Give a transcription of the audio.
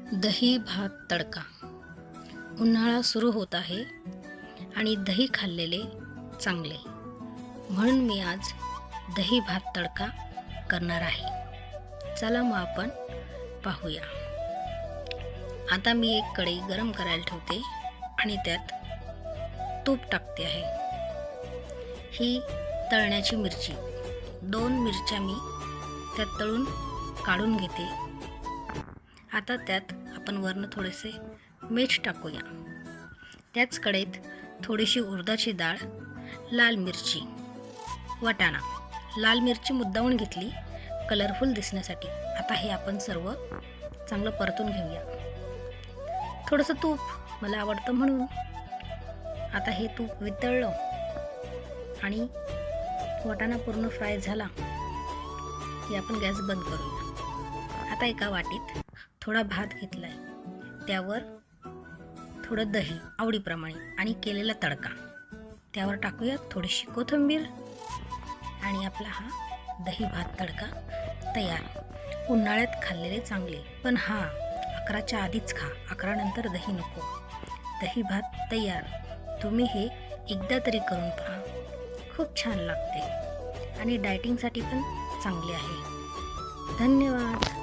दही भात तडका. उन्हाळा सुरू होत आहे आणि दही खाल्लेले चांगले, म्हणून मी आज दही भात तडका करणार आहे. चला मग आपण पाहूया. आता मी एक कढई गरम करायला ठेवते आणि त्यात तूप टाकते आहे. ही तळण्याची मिरची, 2 मिरच्या मी त्यात तळून काढून घेते. आता त्यात आपण वरनं थोडेसे मीठ टाकूया. त्याच कढईत थोडीशी उडदाची डाळ, लाल मिरची, वाटाणा. लाल मिरची मुद्दामून घेतली कलरफुल दिसण्यासाठी. आता हे आपण सर्व चांगलं परतून घेऊया. थोडंसं तूप मला आवडतं म्हणून. आता हे तूप वितळलं आणि वाटाणा पूर्ण फ्राय झाला की आपण गॅस बंद करूया. आता एका वाटीत थोडा भात घेतलाय, त्यावर थोडं दही आवडीप्रमाणे आणि केलेला तडका त्यावर टाकूया, थोडीशी कोथिंबीर आणि आपला हा दही भात तडका तयार. उन्हाळ्यात खाल्लेले चांगले, पण 11च्या आधीच खा, 11 नंतर दही नको. दही भात तयार. तुम्ही हे एकदा तरी करून पहा, खूप छान लागते आणि डायटिंगसाठी पण चांगले आहे. धन्यवाद.